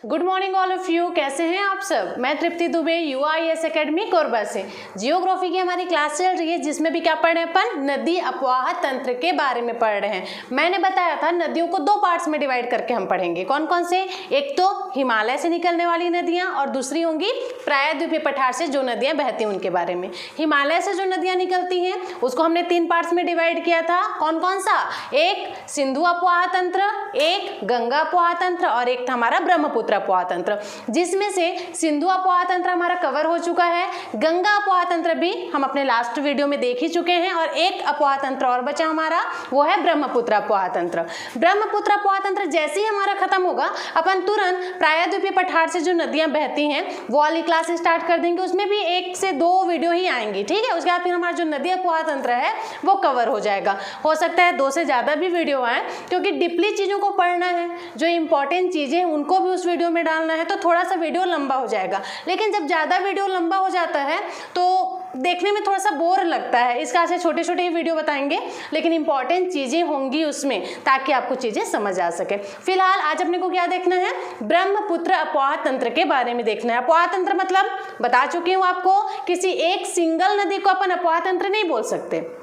Good morning all of you. कैसे हैं आप सब? मैं तृप्ति दुबे UIS एकेडमी कोरबा से जियोग्राफी की हमारी क्लास चल रही है, जिसमें भी क्या पढ़ रहे हैं अपन? नदी अपवाह तंत्र के बारे में पढ़ रहे हैं। मैंने बताया था नदियों को दो पार्ट्स में डिवाइड करके हम पढ़ेंगे। कौन कौन से? एक तो हिमालय से निकलने वाली नदियाँ और दूसरी होंगी प्रायद्वीपीय पठार से जो नदियाँ बहती हैं उनके बारे में। हिमालय से जो नदियाँ निकलती हैं उसको हमने तीन पार्ट्स में डिवाइड किया था। कौन कौन सा? एक सिंधु अपवाह तंत्र, एक गंगा अपवाह तंत्र और एक था हमारा ब्रह्मपुत्र अपवाह तंत्र, जिसमें से सिंधु अपवाह तंत्र हमारा कवर हो चुका है। गंगा अपवाह तंत्र भी हम अपने लास्ट वीडियो में देख ही चुके हैं और एक अपवाह तंत्र और बचा हमारा, वो है ब्रह्मपुत्र अपवाह तंत्र। ब्रह्मपुत्र अपवाह तंत्र जैसे ही हमारा खत्म होगा अपन तुरंत प्रायद्वीपीय पठार से जो नदियां बहती हैं वो वाली क्लास स्टार्ट कर देंगे। उसमें भी 1 से 2 वीडियो ही आएंगी, ठीक है। उसके बाद फिर हमारा जो नदी अपवाह तंत्र है वो कवर हो जाएगा। हो सकता है 2 से ज़्यादा भी वीडियो आए, क्योंकि डीपली चीज़ों को पढ़ना है, जो इंपॉर्टेंट चीज़ें हैं उनको भी उस वीडियो में डालना है, तो थोड़ा सा वीडियो लंबा हो जाएगा। लेकिन जब ज़्यादा वीडियो लंबा हो जाता है तो देखने में थोड़ा सा बोर लगता है। इसका से छोटे छोटे ही वीडियो बताएंगे, लेकिन इंपॉर्टेंट चीज़ें होंगी उसमें, ताकि आपको चीज़ें समझ आ सके। फिलहाल आज अपने को क्या देखना है? ब्रह्मपुत्र अपवाह तंत्र के बारे में देखना है। अपवाह तंत्र मतलब बता चुकी हूँ आपको, किसी एक सिंगल नदी को अपन अपवाह तंत्र नहीं बोल सकते,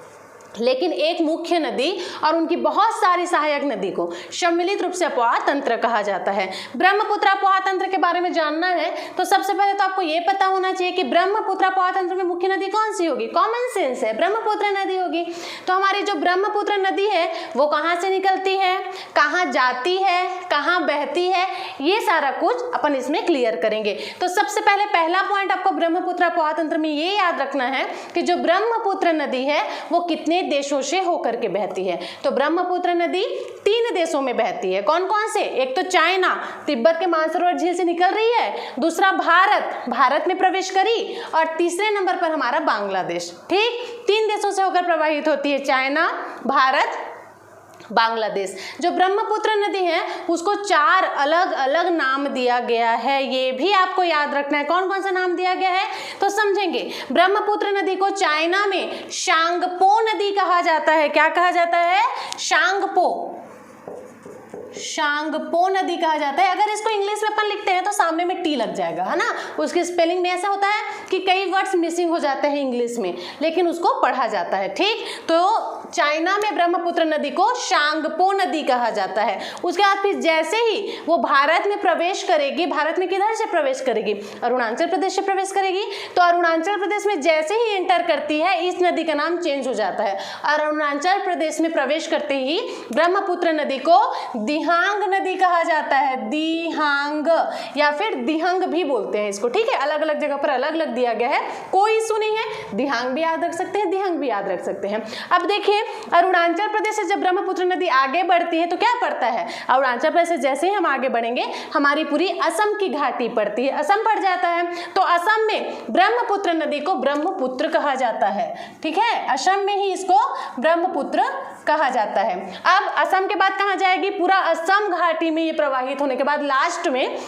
लेकिन एक मुख्य नदी और उनकी बहुत सारी सहायक नदी को सम्मिलित रूप से अपवाह तंत्र कहा जाता है। ब्रह्मपुत्र अपवाह तंत्र के बारे में जानना है तो सबसे पहले तो आपको ये पता होना चाहिए कि ब्रह्मपुत्र अपवाह तंत्र में मुख्य नदी कौन सी होगी। कॉमन सेंस है, ब्रह्मपुत्र नदी होगी। तो हमारी जो ब्रह्मपुत्र नदी है वो कहाँ से निकलती है, कहाँ जाती है, कहाँ बहती है, ये सारा कुछ अपन इसमें क्लियर करेंगे। तो सबसे पहले पहला पॉइंट आपको ब्रह्मपुत्र अपवाह तंत्र में ये याद रखना है कि जो ब्रह्मपुत्र नदी है वो कितने देशों से होकर के बहती है। तो ब्रह्मपुत्र नदी 3 देशों में बहती है। कौन कौन से? एक तो चाइना, तिब्बत के मानसरोवर झील से निकल रही है। दूसरा भारत में प्रवेश करी और तीसरे नंबर पर हमारा बांग्लादेश। ठीक, 3 देशों से होकर प्रवाहित होती है, चाइना, भारत, बांग्लादेश। जो ब्रह्मपुत्र नदी है उसको 4 अलग अलग नाम दिया गया है, ये भी आपको याद रखना है। कौन कौन सा नाम दिया गया है तो समझेंगे। ब्रह्मपुत्र नदी को चाइना में शांगपो नदी कहा जाता है। क्या कहा जाता है? शांगपो नदी कहा जाता है। अगर इसको इंग्लिश में अपन लिखते हैं तो सामने में टी लग जाएगा, है ना। उसकी स्पेलिंग में ऐसा होता है कि कई वर्ड्स मिसिंग हो जाते हैं इंग्लिश में, लेकिन उसको पढ़ा जाता है। ठीक, तो चाइना में ब्रह्मपुत्र नदी को शांगपो नदी कहा जाता है। उसके बाद फिर जैसे ही वो भारत में प्रवेश करेगी, भारत में किधर से प्रवेश करेगी? अरुणाचल प्रदेश से प्रवेश करेगी। तो अरुणाचल प्रदेश में जैसे ही एंटर करती है इस नदी का नाम चेंज हो जाता है। अरुणाचल प्रदेश में प्रवेश करते ही ब्रह्मपुत्र नदी को दिहांग नदी कहा जाता है। दिहांग या फिर दिहंग भी बोलते हैं इसको, ठीक है। अलग अलग जगह पर अलग अलग दिया गया है, कोई इशू नहीं है। दिहांग भी याद रख सकते हैं, दिहंग भी याद रख सकते हैं। अब देखिए, अरुणाचल प्रदेश से जब ब्रह्मपुत्र नदी आगे बढ़ती है तो क्या पड़ता है? अरुणाचल प्रदेश से जैसे ही हम आगे बढ़ेंगे हमारी पूरी असम की घाटी पड़ती है, असम पड़ जाता है। तो असम में ब्रह्मपुत्र नदी को ब्रह्मपुत्र कहा जाता है, ठीक है। असम में ही इसको ब्रह्मपुत्र कहा जाता है। अब असम के बाद कहाँ जाएगी? पूरा असम घाटी में ये प्रवाहित होने के बाद लास्ट में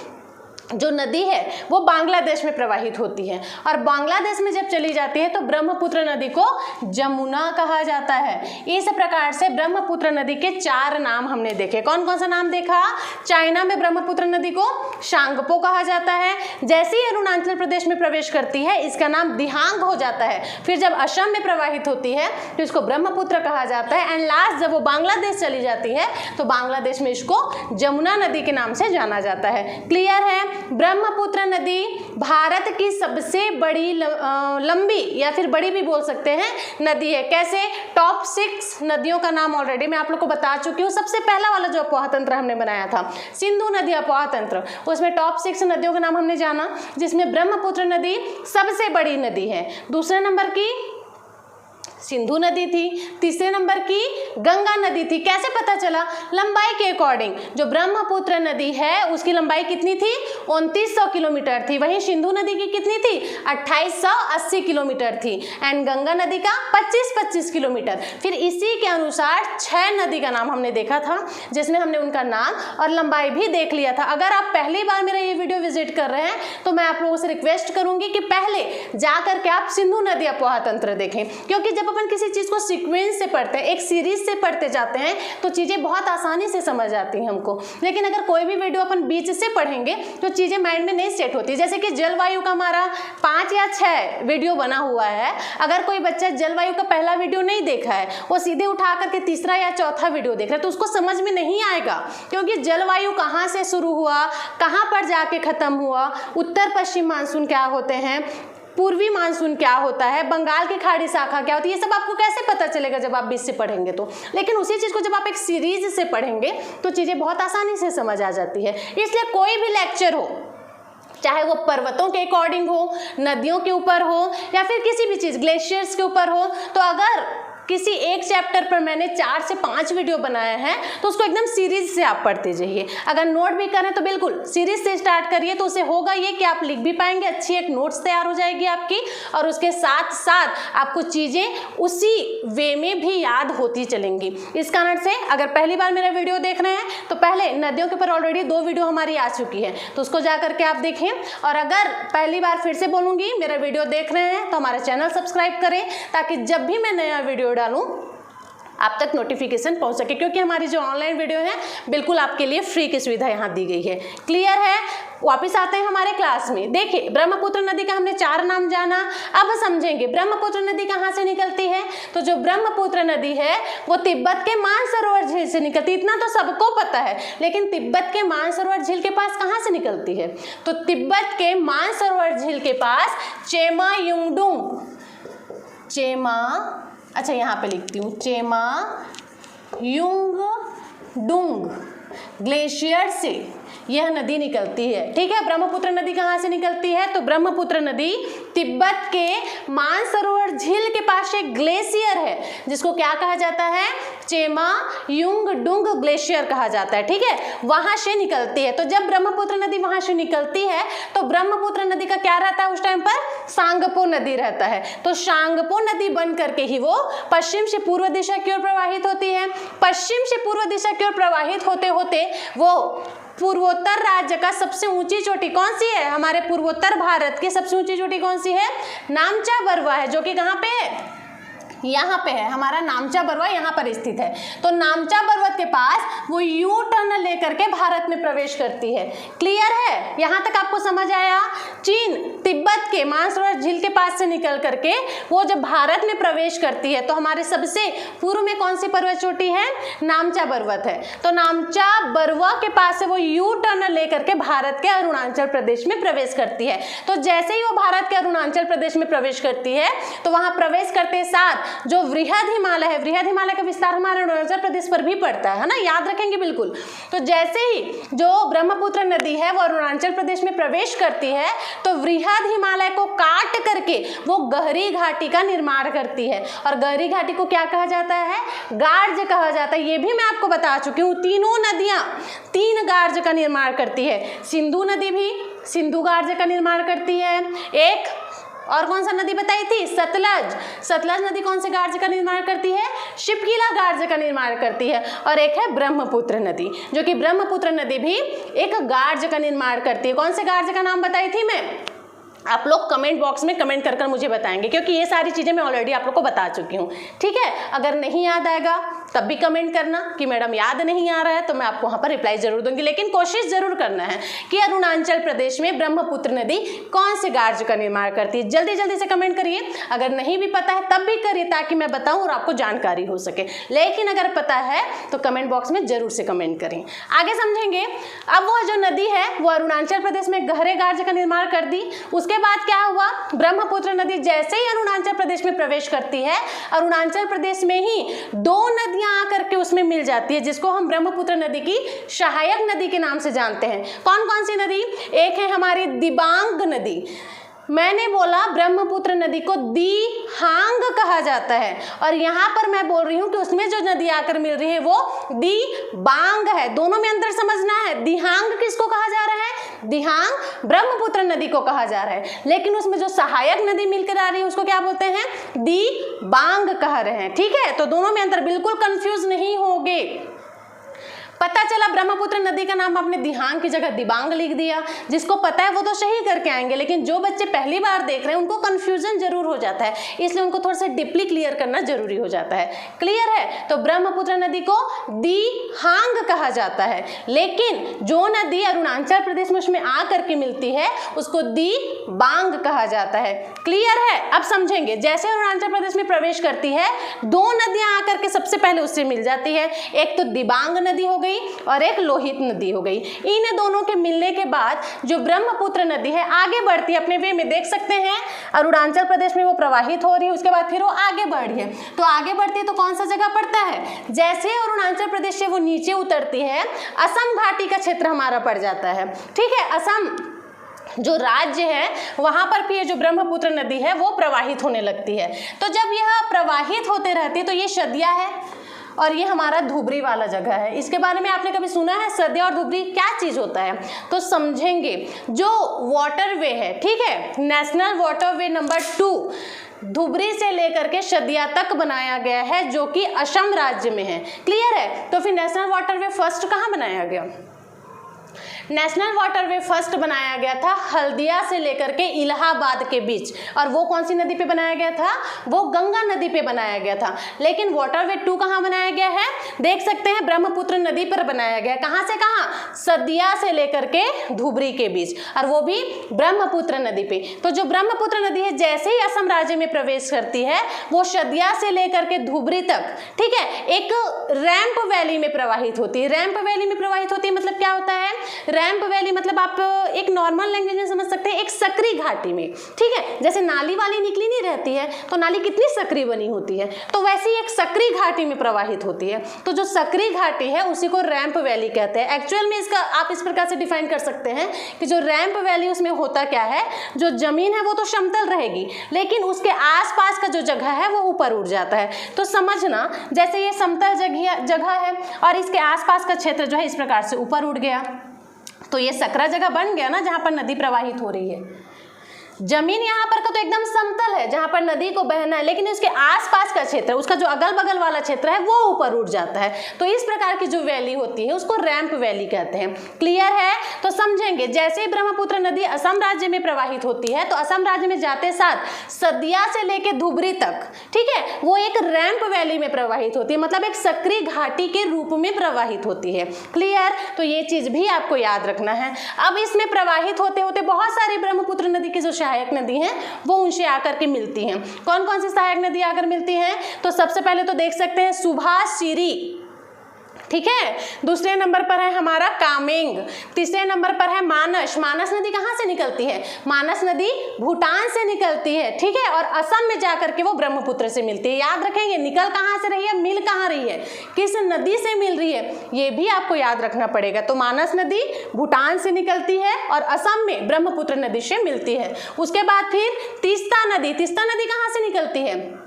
जो नदी है वो बांग्लादेश में प्रवाहित होती है, और बांग्लादेश में जब चली जाती है तो ब्रह्मपुत्र नदी को जमुना कहा जाता है। इस प्रकार से ब्रह्मपुत्र नदी के 4 नाम हमने देखे। कौन कौन सा नाम देखा? चाइना में ब्रह्मपुत्र नदी को शांगपो कहा जाता है। जैसे ही अरुणाचल प्रदेश में प्रवेश करती है इसका नाम दिहांग हो जाता है। फिर जब असम में प्रवाहित होती है तो इसको ब्रह्मपुत्र कहा जाता है। एंड लास्ट जब वो बांग्लादेश चली जाती है तो बांग्लादेश में इसको जमुना नदी के नाम से जाना जाता है। क्लियर है? ब्रह्मपुत्र नदी भारत की सबसे बड़ी लंबी या फिर बड़ी भी बोल सकते हैं नदी है। कैसे? टॉप 6 नदियों का नाम ऑलरेडी मैं आप लोग को बता चुकी हूँ। सबसे पहला वाला जो अपवाह तंत्र हमने बनाया था सिंधु नदी अपवाह तंत्र, उसमें टॉप 6 नदियों का नाम हमने जाना, जिसमें ब्रह्मपुत्र नदी सबसे बड़ी नदी है। दूसरे नंबर की सिंधु नदी थी, तीसरे नंबर की गंगा नदी थी। कैसे पता चला? लंबाई के अकॉर्डिंग जो ब्रह्मपुत्र नदी है उसकी लंबाई कितनी थी? 2900 किलोमीटर थी। वहीं सिंधु नदी की कितनी थी? 2880 किलोमीटर थी। एंड गंगा नदी का 25-25 किलोमीटर। फिर इसी के अनुसार 6 नदी का नाम हमने देखा था, जिसमें हमने उनका नाम और लंबाई भी देख लिया था। अगर आप पहली बार मेरा ये वीडियो विजिट कर रहे हैं तो मैं आप लोगों से रिक्वेस्ट करूंगी कि पहले जा करके आप सिंधु नदी अपवाह तंत्र देखें, क्योंकि जब अपन किसी चीज़ को सीक्वेंस से पढ़ते हैं, एक सीरीज से पढ़ते जाते हैं, तो चीज़ें बहुत आसानी से समझ आती हैं हमको। लेकिन अगर कोई भी वीडियो अपन बीच से पढ़ेंगे तो चीज़ें माइंड में नहीं सेट होती। जैसे कि जलवायु का हमारा 5 या 6 वीडियो बना हुआ है, अगर कोई बच्चा जलवायु का पहला वीडियो नहीं देखा है, वो सीधे उठा करके तीसरा या चौथा वीडियो देख रहा है, तो उसको समझ में नहीं आएगा, क्योंकि जलवायु कहाँ से शुरू हुआ, कहाँ पर जाके खत्म हुआ, उत्तर पश्चिम मानसून क्या होते हैं, पूर्वी मानसून क्या होता है, बंगाल की खाड़ी शाखा क्या होती है, ये सब आपको कैसे पता चलेगा जब आप बीच से पढ़ेंगे तो। लेकिन उसी चीज़ को जब आप एक सीरीज से पढ़ेंगे तो चीज़ें बहुत आसानी से समझ आ जाती है। इसलिए कोई भी लेक्चर हो, चाहे वो पर्वतों के अकॉर्डिंग हो, नदियों के ऊपर हो, या फिर किसी भी चीज़ ग्लेशियर्स के ऊपर हो, तो अगर किसी एक चैप्टर पर मैंने 4 से 5 वीडियो बनाया है तो उसको एकदम सीरीज से आप पढ़ते जाइए। अगर नोट भी करें तो बिल्कुल सीरीज से स्टार्ट करिए, तो उससे होगा ये कि आप लिख भी पाएंगे, अच्छी एक नोट्स तैयार हो जाएगी आपकी, और उसके साथ साथ आपको चीज़ें उसी वे में भी याद होती चलेंगी। इस कारण से अगर पहली बार मेरा वीडियो देख रहे हैं तो पहले नदियों के ऊपर ऑलरेडी 2 वीडियो हमारी आ चुकी है, तो उसको जा करके आप देखें। और अगर पहली बार फिर से बोलूँगी, मेरा वीडियो देख रहे हैं तो हमारा चैनल सब्सक्राइब करें, ताकि जब भी मैं नया वीडियो डालूं आप तक नोटिफिकेशन पहुंच सके, क्योंकि हमारी जो ऑनलाइन वीडियो है बिल्कुल आपके लिए फ्री की सुविधा यहाँ दी गई है। क्लियर है? वापस आते हैं हमारे क्लास में। देखिए, ब्रह्मपुत्र नदी का हमने 4 नाम जाना, अब समझेंगे ब्रह्मपुत्र नदी कहाँ से निकलती है। तो जो ब्रह्मपुत्र नदी है वो तिब्बत के मानसरोवर झील से निकलती है, इतना तो सबको पता है, लेकिन तिब्बत के मानसरोवर झील के पास कहाँ से निकलती है? तो तिब्बत के मानसरोवर झील के पास चेमा युंगडुंग, अच्छा यहाँ पे लिखती हूँ, चेमा युंगडुंग ग्लेशियर से यह नदी निकलती है। ठीक है, ब्रह्मपुत्र नदी कहाँ से निकलती है? तो ब्रह्मपुत्र नदी तिब्बत के मानसरोवर झील के पास एक ग्लेशियर है, जिसको क्या कहा जाता है? चेमा युंगडुंग ग्लेशियर कहा जाता है। ठीक है, वहां से निकलती है। तो जब ब्रह्मपुत्र नदी वहां से निकलती है तो ब्रह्मपुत्र नदी का क्या रहता है उस टाइम पर? सांगपो नदी रहता है। तो सांगपो नदी बन करके ही वो पश्चिम से पूर्व दिशा की ओर प्रवाहित होती है। पश्चिम से पूर्व दिशा की ओर प्रवाहित होते होते वो पूर्वोत्तर राज्य का सबसे ऊंची चोटी कौन सी है? हमारे पूर्वोत्तर भारत की सबसे ऊंची चोटी कौन सी है? नामचा बरवा है, जो कि कहाँ पे है? यहाँ पे है, हमारा नामचा बरवा यहाँ पर स्थित है। तो नामचा पर्वत के पास वो यू टर्न लेकर के भारत में प्रवेश करती है। क्लियर है? यहाँ तक आपको समझ आया? चीन तिब्बत के मानसरोवर झील के पास से निकल करके वो जब भारत में प्रवेश करती है तो हमारे सबसे पूर्व में कौन सी पर्वत चोटी है? नामचा पर्वत है। तो नामचा बरवा के पास से वो यू टर्न लेकर के भारत के अरुणाचल प्रदेश में प्रवेश करती है। तो जैसे ही वो भारत के अरुणाचल प्रदेश में प्रवेश करती है तो वहां प्रवेश करते साथ जो वृहद हिमालय है, वृहद हिमालय का विस्तार हमारे अरुणाचल प्रदेश पर भी पड़ता है ना, याद रखेंगे बिल्कुल। तो जैसे ही जो ब्रह्मपुत्र नदी है वो अरुणाचल प्रदेश में प्रवेश करती है तो वृहद हिमालय को काट करके वो गहरी घाटी का निर्माण करती है। और गहरी घाटी को क्या कहा जाता है? गार्ज कहा जाता है। ये भी मैं आपको बता चुकी हूँ, तीनों नदियां 3 गार्ज का निर्माण करती है। सिंधु नदी भी सिंधु गार्ज का निर्माण करती है। एक और कौन सा नदी बताई थी? सतलज। सतलज नदी कौन से गार्ज का निर्माण करती है? शिपकीला गार्ज का निर्माण करती है। और एक है ब्रह्मपुत्र नदी, जो कि ब्रह्मपुत्र नदी भी एक गार्ज का निर्माण करती है। कौन से गार्ज का नाम बताई थी मैं? आप लोग कमेंट बॉक्स में कमेंट कर मुझे बताएंगे, क्योंकि ये सारी चीज़ें मैं ऑलरेडी आप लोग को बता चुकी हूँ। ठीक है, अगर नहीं याद आएगा तब भी कमेंट करना कि मैडम याद नहीं आ रहा है, तो मैं आपको वहाँ पर रिप्लाई जरूर दूंगी। लेकिन कोशिश जरूर करना है कि अरुणाचल प्रदेश में ब्रह्मपुत्र नदी कौन से गार्ज का निर्माण करती है। जल्दी जल्दी से कमेंट करिए। अगर नहीं भी पता है तब भी करिए, ताकि मैं बताऊँ और आपको जानकारी हो सके। लेकिन अगर पता है तो कमेंट बॉक्स में जरूर से कमेंट करें। आगे समझेंगे। अब वो जो नदी है वो अरुणाचल प्रदेश में गहरे गार्ज का निर्माण कर दी। उसके बाद क्या हुआ? ब्रह्मपुत्र नदी जैसे ही अरुणाचल प्रदेश में प्रवेश करती है, अरुणाचल प्रदेश में ही 2 नदियां आकर के उसमें मिल जाती है, जिसको हम ब्रह्मपुत्र नदी की सहायक नदी के नाम से जानते हैं। कौन कौन सी नदी? एक है हमारी दिबांग नदी। मैंने बोला ब्रह्मपुत्र नदी को दिहांग कहा जाता है, और यहाँ पर मैं बोल रही हूँ कि उसमें जो नदी आकर मिल रही है वो दिबांग है। दोनों में अंतर समझना है। दिहांग किसको कहा जा रहा है? दिहांग ब्रह्मपुत्र नदी को कहा जा रहा है, लेकिन उसमें जो सहायक नदी मिलकर आ रही है उसको क्या बोलते हैं? दिबांग कह रहे हैं। ठीक है, तो दोनों में अंतर, बिल्कुल कंफ्यूज नहीं होगे। पता चला ब्रह्मपुत्र नदी का नाम आपने दिहांग की जगह दिबांग लिख दिया, जिसको पता है वो तो सही करके आएंगे, लेकिन जो बच्चे पहली बार देख रहे हैं उनको कंफ्यूजन जरूर हो जाता है, इसलिए उनको थोड़ा सा डीपली क्लियर करना जरूरी हो जाता है। क्लियर है? तो ब्रह्मपुत्र नदी को दिहांग कहा जाता है, लेकिन जो नदी अरुणाचल प्रदेश में उसमें आकर के मिलती है उसको दिबांग कहा जाता है। क्लियर है? अब समझेंगे। जैसे अरुणाचल प्रदेश में प्रवेश करती है, दो नदियां आकर के सबसे पहले उससे मिल जाती है, एक तो दिबांग नदी हो गई और एक लोहित नदी हो गई। इन दोनों के मिलने के बाद जो ब्रह्मपुत्र नदी है आगे बढ़ती है अपने वे में, देख सकते हैं अरुणाचल प्रदेश में वो प्रवाहित हो रही है, उसके बाद फिर वो आगे बढ़ रही है। तो आगे बढ़ती है तो कौन सा जगह पड़ता है? जैसे अरुणाचल प्रदेश से वो नीचे उतरती है, असम घाटी का क्षेत्र हमारा पड़ जाता है। ठीक है, असम जो राज्य है वहां पर भी ये जो ब्रह्मपुत्र नदी है वो प्रवाहित होने लगती है। तो जब यह प्रवाहित होते रहती है तो ये सदिया है और ये हमारा धुबरी वाला जगह है। इसके बारे में आपने कभी सुना है सदिया और धुबरी क्या चीज होता है? तो समझेंगे। जो वाटरवे है, ठीक है, नेशनल वाटरवे नंबर 2 धुबरी से लेकर के सदिया तक बनाया गया है, जो कि असम राज्य में है। क्लियर है? तो फिर नेशनल वाटरवे फर्स्ट कहाँ बनाया गया? नेशनल वाटरवे फर्स्ट बनाया गया था हल्दिया से लेकर के इलाहाबाद के बीच, और वो कौन सी नदी पे बनाया गया था? वो गंगा नदी पे बनाया गया था। लेकिन वाटरवे 2 कहाँ बनाया गया है? देख सकते हैं ब्रह्मपुत्र नदी पर बनाया गया। कहाँ से कहाँ? सदिया से लेकर के धुबरी के बीच, और वो भी ब्रह्मपुत्र नदी पे। तो जो ब्रह्मपुत्र नदी है जैसे ही असम राज्य में प्रवेश करती है वो सदिया से लेकर के धुबरी तक, ठीक है, एक रैंप वैली में प्रवाहित होती है। रैंप वैली में प्रवाहित होती है मतलब क्या होता है? रैंप वैली मतलब आप एक नॉर्मल लैंग्वेज में समझ सकते हैं, एक सकरी घाटी में। ठीक है, जैसे नाली वाली निकली नहीं रहती है तो नाली कितनी सकरी बनी होती है, तो वैसे ही एक सकरी घाटी में प्रवाहित होती है। तो जो सकरी घाटी है उसी को रैंप वैली कहते हैं। एक्चुअल में इसका आप इस प्रकार से डिफाइन कर सकते हैं कि जो रैंप वैली उसमें होता क्या है, जो जमीन है वो तो समतल रहेगी, लेकिन उसके आसपास का जो जगह है वो ऊपर उठ जाता है। तो समझना, जैसे ये समतल जगह है और इसके आसपास का क्षेत्र जो है इस प्रकार से ऊपर उठ गया, तो ये सकरा जगह बन गया ना जहां पर नदी प्रवाहित हो रही है। जमीन यहाँ पर का तो एकदम समतल है जहां पर नदी को बहना है, लेकिन उसके आसपास का क्षेत्र, उसका जो अगल बगल वाला क्षेत्र है वो ऊपर उठ जाता है। तो इस प्रकार की जो वैली होती है उसको रैंप वैली कहते हैं। क्लियर है? तो समझेंगे। जैसे ही ब्रह्मपुत्र नदी असम राज्य में प्रवाहित होती है तो असम राज्य में जाते साथ सदिया से लेकर धुबरी तक, ठीक है, वो एक रैंप वैली में प्रवाहित होती है, मतलब एक सकरी घाटी के रूप में प्रवाहित होती है। क्लियर? तो ये चीज भी आपको याद रखना है। अब इसमें प्रवाहित होते होते बहुत सारी ब्रह्मपुत्र नदी की जो सहायक नदी हैं वो उनसे आकर के मिलती हैं। कौन कौन सी सहायक नदी आकर मिलती हैं? तो सबसे पहले तो देख सकते हैं सुभासिरी, ठीक है, दूसरे नंबर पर है हमारा कामेंग, तीसरे नंबर पर है मानस। मानस नदी कहाँ से निकलती है? मानस नदी भूटान से निकलती है, ठीक है, और असम में जाकर के वो ब्रह्मपुत्र से मिलती है। याद रखेंगे, निकल कहाँ से रही है, मिल कहाँ रही है, किस नदी से मिल रही है, ये भी आपको याद रखना पड़ेगा। तो मानस नदी भूटान से निकलती है और असम में ब्रह्मपुत्र नदी से मिलती है। उसके बाद फिर तीस्ता नदी, तीस्ता नदी कहाँ से निकलती है?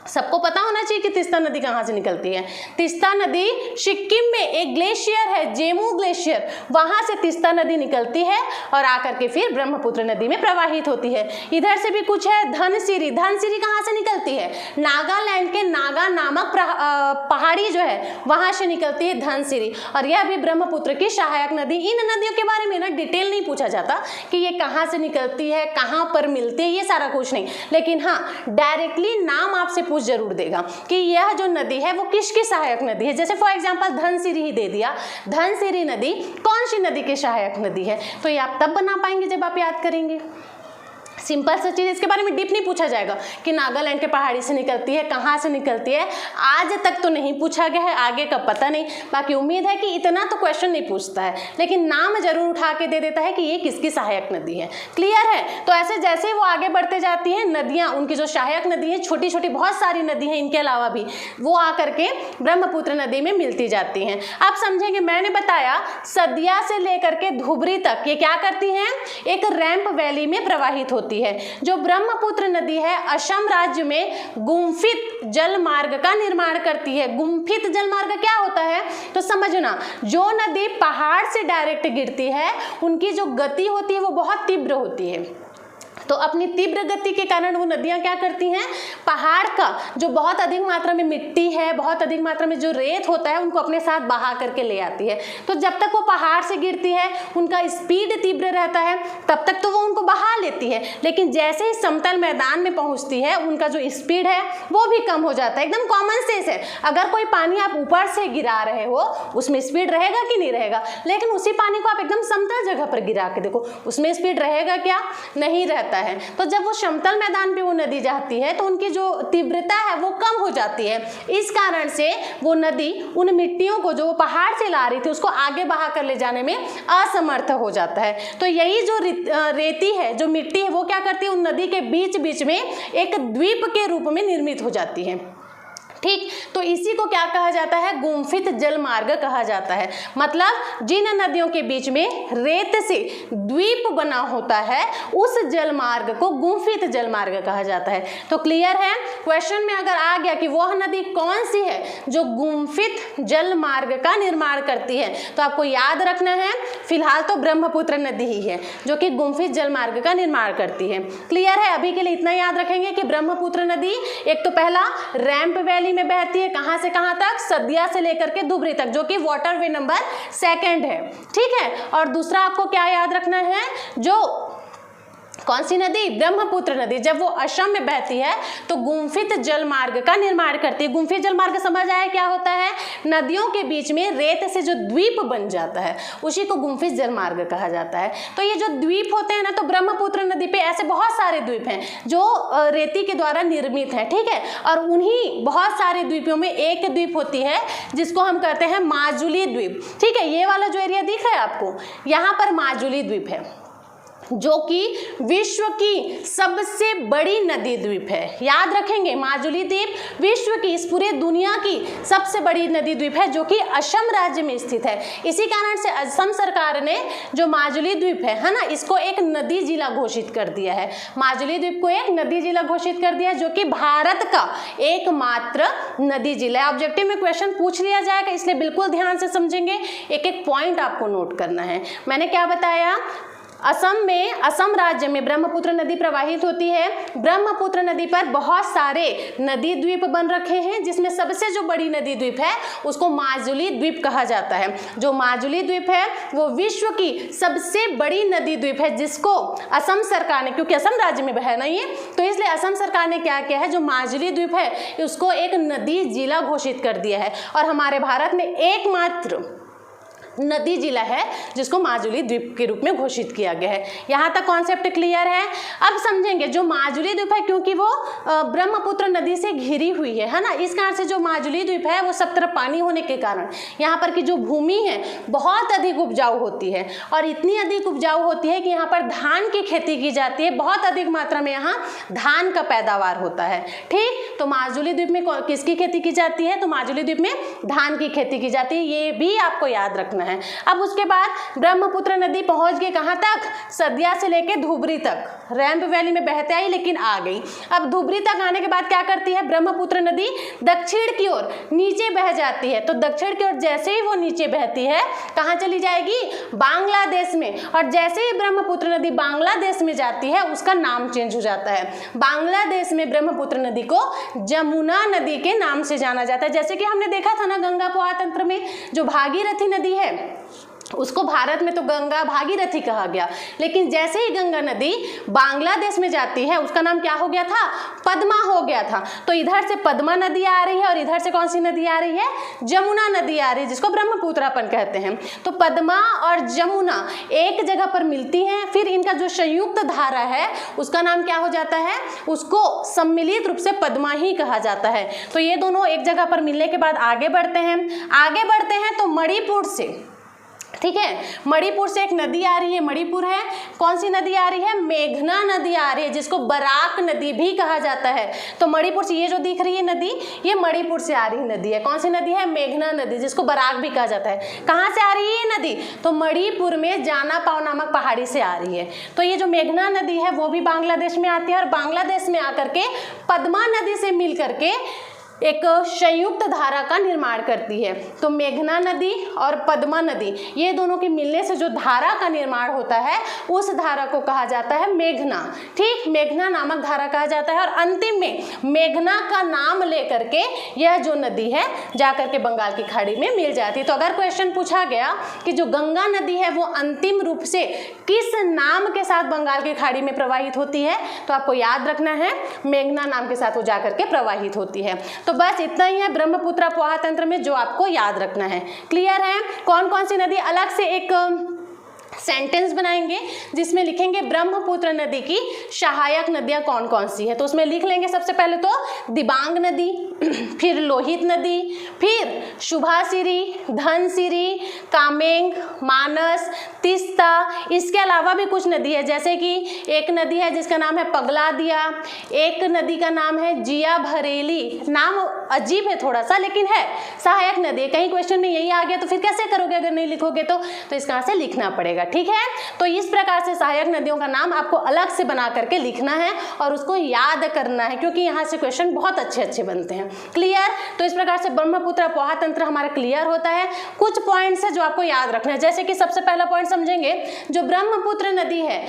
सबको पता होना चाहिए कि तीस्ता नदी कहाँ से निकलती है। तीस्ता नदी सिक्किम में एक ग्लेशियर है, जेमू ग्लेशियर, वहां से तीस्ता नदी निकलती है और आकर के फिर ब्रह्मपुत्र नदी में प्रवाहित होती है। इधर से भी कुछ है, धनसिरी। धनसिरी कहाँ से निकलती है? नागालैंड के नागा नामक पहाड़ी जो है वहां से निकलती है धनसिरी, और यह भी ब्रह्मपुत्र की सहायक नदी। इन नदियों के बारे में ना डिटेल नहीं पूछा जाता कि ये कहाँ से निकलती है, कहाँ पर मिलती है, ये सारा कुछ नहीं, लेकिन हाँ डायरेक्टली नाम आपसे पूछ जरूर देगा कि यह जो नदी है वो किसकी सहायक नदी है। जैसे फॉर एग्जांपल धनसिरी ही दे दिया, धनसिरी नदी कौन सी नदी की सहायक नदी है, तो ये आप तब बना पाएंगे जब आप याद करेंगे। सिंपल सा चीज, इसके बारे में डीप नहीं पूछा जाएगा कि नागालैंड के पहाड़ी से निकलती है, कहाँ से निकलती है, आज तक तो नहीं पूछा गया है, आगे का पता नहीं। बाकी उम्मीद है कि इतना तो क्वेश्चन नहीं पूछता है, लेकिन नाम जरूर उठा के दे देता है कि ये किसकी सहायक नदी है। क्लियर है? तो ऐसे जैसे वो आगे बढ़ते जाती हैं नदियाँ, उनकी जो सहायक नदी है, छोटी छोटी बहुत सारी नदी हैं इनके अलावा भी, वो आकर के ब्रह्मपुत्र नदी में मिलती जाती हैं। आप समझेंगे, मैंने बताया सदिया से लेकर के धुबरी तक ये क्या करती हैं, एक रैंप वैली में प्रवाहित होती है। जो ब्रह्मपुत्र नदी है असम राज्य में गुम्फित जल मार्ग का निर्माण करती है। गुम्फित जल मार्ग क्या होता है तो समझना, जो नदी पहाड़ से डायरेक्ट गिरती है उनकी जो गति होती है वो बहुत तीव्र होती है। तो अपनी तीव्र गति के कारण वो नदियां क्या करती हैं, पहाड़ का जो बहुत अधिक मात्रा में मिट्टी है, बहुत अधिक मात्रा में जो रेत होता है, उनको अपने साथ बहा करके ले आती है। तो जब तक वो पहाड़ से गिरती है उनका स्पीड तीव्र रहता है, तब तक तो वो उनको बहा लेती है, लेकिन जैसे ही समतल मैदान में पहुंचती है उनका जो स्पीड है वो भी कम हो जाता है। एकदम कॉमन सेंस है, अगर कोई पानी आप ऊपर से गिरा रहे हो उसमें स्पीड रहेगा कि नहीं रहेगा, लेकिन उसी पानी को आप एकदम समतल जगह पर गिरा के देखो, उसमें स्पीड रहेगा क्या, नहीं रहता है। तो जब वो समतल मैदान पे वो नदी जाती है तो उनकी जो तीव्रता है वो कम हो जाती है। इस कारण से वो नदी उन मिट्टियों को जो वो पहाड़ से ला रही थी उसको आगे बहा कर ले जाने में असमर्थ हो जाता है। तो यही जो रेती है, जो मिट्टी है, वो क्या करती है, उन नदी के बीच बीच में एक द्वीप के रूप में निर्मित हो जाती है। ठीक, तो इसी को क्या कहा जाता है, गुम्फित जल मार्ग कहा जाता है। मतलब जिन नदियों के बीच में रेत से द्वीप बना होता है उस जल मार्ग को गुम्फित जल मार्ग कहा जाता है। तो क्लियर है, क्वेश्चन में अगर आ गया कि वह नदी कौन सी है जो गुम्फित जल मार्ग का निर्माण करती है, तो आपको याद रखना है फिलहाल तो ब्रह्मपुत्र नदी ही है जो कि गुम्फित जल मार्ग का निर्माण करती है। क्लियर है, अभी के लिए इतना याद रखेंगे कि ब्रह्मपुत्र नदी एक तो पहला रैंप वैली में बहती है, कहां से कहां तक, सदिया से लेकर के धुबरी तक, जो कि वाटरवे नंबर 2 है। ठीक है, और दूसरा आपको क्या याद रखना है, जो कौन सी नदी, ब्रह्मपुत्र नदी, जब वो असम में बहती है तो गुम्फित जल मार्ग का निर्माण करती है। गुम्फित जल मार्ग समझ आया क्या होता है, नदियों के बीच में रेत से जो द्वीप बन जाता है उसी को गुम्फित जल मार्ग कहा जाता है। तो ये जो द्वीप होते हैं ना, तो ब्रह्मपुत्र नदी पे ऐसे बहुत सारे द्वीप हैं जो रेती के द्वारा निर्मित है। ठीक है, और उन्हीं बहुत सारे द्वीपों में एक द्वीप होती है जिसको हम कहते हैं माजुली द्वीप। ठीक है, ये वाला जो एरिया दिख रहा है आपको, यहाँ पर माजुली द्वीप है जो कि विश्व की सबसे बड़ी नदी द्वीप है। याद रखेंगे, माजुली द्वीप विश्व की, इस पूरे दुनिया की सबसे बड़ी नदी द्वीप है जो कि असम राज्य में स्थित है। इसी कारण से असम सरकार ने जो माजुली द्वीप है ना, इसको एक नदी जिला घोषित कर दिया है। माजुली द्वीप को एक नदी जिला घोषित कर दिया है जो कि भारत का एकमात्र नदी जिला है। ऑब्जेक्टिव में क्वेश्चन पूछ लिया जाएगा, इसलिए बिल्कुल ध्यान से समझेंगे, एक एक पॉइंट आपको नोट करना है। मैंने क्या बताया, असम में, असम राज्य में ब्रह्मपुत्र नदी प्रवाहित होती है। ब्रह्मपुत्र नदी पर बहुत सारे नदी द्वीप बन रखे हैं, जिसमें सबसे जो बड़ी नदी द्वीप है उसको माजुली द्वीप कहा जाता है। जो माजुली द्वीप है वो विश्व की सबसे बड़ी नदी द्वीप है, जिसको असम सरकार ने, क्योंकि असम राज्य में बह नहीं है तो इसलिए असम सरकार ने क्या किया है, जो माजुली द्वीप है उसको एक नदी जिला घोषित कर दिया है। और हमारे भारत में एकमात्र नदी जिला है जिसको माजुली द्वीप के रूप में घोषित किया गया है। यहाँ तक कॉन्सेप्ट क्लियर है। अब समझेंगे जो माजुली द्वीप है, क्योंकि वो ब्रह्मपुत्र नदी से घिरी हुई है ना, इस कारण से जो माजुली द्वीप है वो सब तरफ पानी होने के कारण यहाँ पर की जो भूमि है बहुत अधिक उपजाऊ होती है, और इतनी अधिक उपजाऊ होती है कि यहाँ पर धान की खेती की जाती है। बहुत अधिक मात्रा में यहाँ धान का पैदावार होता है। ठीक, तो माजुली द्वीप में किसकी खेती की जाती है, तो माजुली द्वीप में धान की खेती की जाती है, ये भी आपको याद रखना है। अब उसके बाद ब्रह्मपुत्र नदी पहुंच गई कहां तक, सदिया से लेके धुबरी तक, रैंप वैली में बहते आई लेकिन आ गई। अब धुबरी तक आने के बाद क्या करती है, ब्रह्मपुत्र नदी दक्षिण की ओर नीचे बह जाती है। तो दक्षिण की ओर जैसे ही वो नीचे बहती है कहां चली जाएगी, बांग्लादेश में। और जैसे ही ब्रह्मपुत्र नदी बांग्लादेश में जाती है उसका नाम चेंज हो जाता है। बांग्लादेश में ब्रह्मपुत्र नदी को जमुना नदी के नाम से जाना जाता है। जैसे कि हमने देखा था ना गंगा प्रवाह तंत्र में, जो भागीरथी नदी है उसको भारत में तो गंगा भागीरथी कहा गया, लेकिन जैसे ही गंगा नदी बांग्लादेश में जाती है उसका नाम क्या हो गया था, पद्मा हो गया था। तो इधर से पद्मा नदी आ रही है और इधर से कौन सी नदी आ रही है, जमुना नदी आ रही है, जिसको ब्रह्मपुत्र अपन कहते हैं। तो पद्मा और जमुना एक जगह पर मिलती हैं, फिर इनका जो संयुक्त धारा है उसका नाम क्या हो जाता है, उसको सम्मिलित रूप से पद्मा ही कहा जाता है। तो ये दोनों एक जगह पर मिलने के बाद आगे बढ़ते हैं तो मणिपुर से, ठीक है, मणिपुर से एक नदी आ रही है, मणिपुर है, कौन सी नदी आ रही है, मेघना नदी आ रही है, जिसको बराक नदी भी कहा जाता है। तो मणिपुर से ये जो दिख रही है नदी, ये मणिपुर से आ रही नदी है। कौन सी नदी है, मेघना नदी, जिसको बराक भी कहा जाता है। कहाँ से आ रही है ये नदी, तो मणिपुर में जाना पाव नामक पहाड़ी से आ रही है। तो ये जो मेघना नदी है वो भी बांग्लादेश में आती है, और बांग्लादेश में आकर के पद्मा नदी से मिल करके एक संयुक्त धारा का निर्माण करती है। तो मेघना नदी और पद्मा नदी ये दोनों के मिलने से जो धारा का निर्माण होता है उस धारा को कहा जाता है मेघना। ठीक, मेघना नामक धारा कहा जाता है। और अंतिम में मेघना का नाम लेकर के यह जो नदी है जाकर के बंगाल की खाड़ी में मिल जाती है। तो अगर क्वेश्चन पूछा गया कि जो गंगा नदी है वो अंतिम रूप से किस नाम के साथ बंगाल की खाड़ी में प्रवाहित होती है, तो आपको याद रखना है मेघना नाम के साथ वो जाकर के प्रवाहित होती है। तो बस इतना ही है ब्रह्मपुत्र अफवाह तंत्र में जो आपको याद रखना है। क्लियर है? कौन कौन सी नदी, अलग से एक सेंटेंस बनाएंगे जिसमें लिखेंगे ब्रह्मपुत्र नदी की सहायक नदियां कौन कौन सी है। तो उसमें लिख लेंगे सबसे पहले तो दिबांग नदी, फिर लोहित नदी, फिर शुभासिरी, धनसिरी, कामेंग, मानस, तीस्ता। इसके अलावा भी कुछ नदी है, जैसे कि एक नदी है जिसका नाम है पगलादिया, एक नदी का नाम है जिया भरेली। नाम अजीब है थोड़ा सा लेकिन है सहायक नदी। कहीं क्वेश्चन में यही आ गया तो फिर कैसे करोगे अगर नहीं लिखोगे तो इसका से लिखना पड़ेगा। ठीक है, तो इस प्रकार से सहायक नदियों का नाम आपको अलग से बना करके लिखना है और उसको याद करना है, क्योंकि यहाँ से क्वेश्चन बहुत अच्छे अच्छे बनते हैं। क्लियर? तो इस प्रकार से ब्रह्मपुत्र अफवाह तंत्र हमारा क्लियर होता है। कुछ पॉइंट्स है जो आपको याद रखना है, जैसे कि सबसे पहला पॉइंट समझेंगे, जो ब्रह्मपुत्र नदी है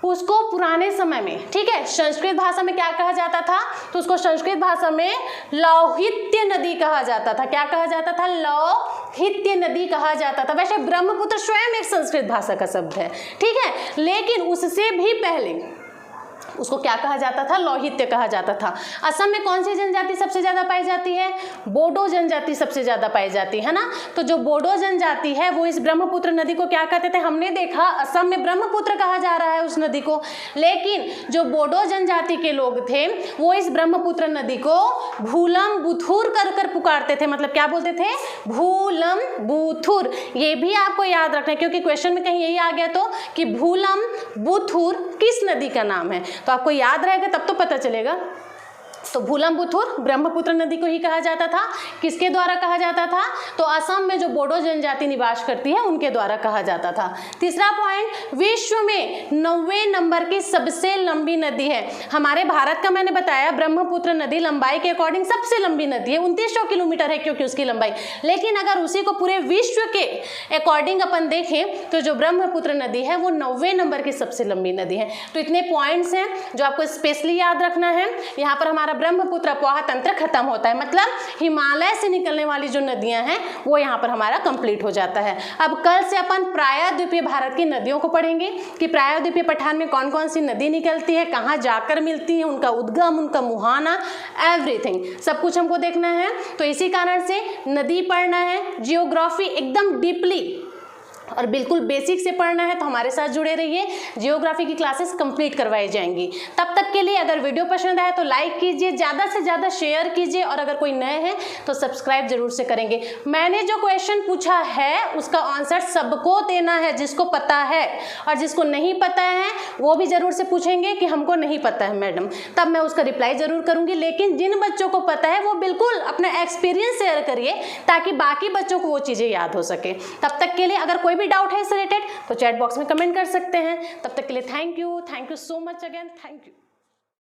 उसको पुराने समय में, ठीक है, संस्कृत भाषा में क्या कहा जाता था, तो उसको संस्कृत भाषा में लौहित्य नदी कहा जाता था। क्या कहा जाता था? लौहित्य नदी कहा जाता था। वैसे ब्रह्मपुत्र स्वयं एक संस्कृत भाषा का शब्द है, ठीक है, लेकिन उससे भी पहले उसको क्या कहा जाता था? लौहित्य कहा जाता था। असम में कौन सी जनजाति सबसे ज्यादा पाई जाती है? बोडो जनजाति सबसे ज्यादा पाई जाती है ना। तो जो बोडो जनजाति है वो इस ब्रह्मपुत्र नदी को क्या कहते थे? हमने देखा असम में ब्रह्मपुत्र कहा जा रहा है उस नदी को, लेकिन जो बोडो जनजाति के लोग थे वो इस ब्रह्मपुत्र नदी को भूलम बुथुर कर कर पुकारते थे। मतलब क्या बोलते थे? भूलम बुथुर। ये भी आपको याद रखना है, क्योंकि क्वेश्चन में कहीं यही आ गया तो कि भूलम बुथुर किस नदी का नाम है, तो आपको याद रहेगा तब तो पता चलेगा। तो भूलम बुथुर ब्रह्मपुत्र नदी को ही कहा जाता था। किसके द्वारा कहा जाता था? तो असम में जो बोडो जनजाति निवास करती है उनके द्वारा कहा जाता था। तीसरा पॉइंट, विश्व में 90 नंबर की सबसे लंबी नदी है। हमारे भारत का मैंने बताया ब्रह्मपुत्र नदी लंबाई के अकॉर्डिंग सबसे लंबी नदी है, 2900 किलोमीटर है क्योंकि उसकी लंबाई। लेकिन अगर उसी को पूरे विश्व के अकॉर्डिंग अपन देखें तो जो ब्रह्मपुत्र नदी है वो 90 नंबर की सबसे लंबी नदी है। तो इतने पॉइंट्स हैं जो आपको स्पेशली याद रखना है। यहाँ पर हमारा ब्रह्मपुत्र अफवाह तंत्र खत्म होता है, मतलब हिमालय से निकलने वाली जो नदियां हैं वो यहाँ पर हमारा कंप्लीट हो जाता है। अब कल से अपन प्रायद्वीपीय भारत की नदियों को पढ़ेंगे कि प्रायद्वीपीय पठार में कौन कौन सी नदी निकलती है, कहाँ जाकर मिलती है, उनका उद्गम, उनका मुहाना, एवरीथिंग सब कुछ हमको देखना है। तो इसी कारण से नदी पढ़ना है, जियोग्राफी एकदम डीपली और बिल्कुल बेसिक से पढ़ना है। तो हमारे साथ जुड़े रहिए, जियोग्राफी की क्लासेस कंप्लीट करवाई जाएंगी। तब तक के लिए अगर वीडियो पसंद आए तो लाइक कीजिए, ज़्यादा से ज़्यादा शेयर कीजिए, और अगर कोई नए हैं तो सब्सक्राइब जरूर से करेंगे। मैंने जो क्वेश्चन पूछा है उसका आंसर सबको देना है, जिसको पता है, और जिसको नहीं पता है वो भी ज़रूर से पूछेंगे कि हमको नहीं पता है मैडम, तब मैं उसका रिप्लाई ज़रूर करूँगी। लेकिन जिन बच्चों को पता है वो बिल्कुल अपना एक्सपीरियंस शेयर करिए ताकि बाकी बच्चों को वो चीज़ें याद हो सके। तब तक के लिए अगर कोई भी डाउट है इससे रिलेटेड तो चैट बॉक्स में कमेंट कर सकते हैं। तब तक के लिए thank you so much again, thank you.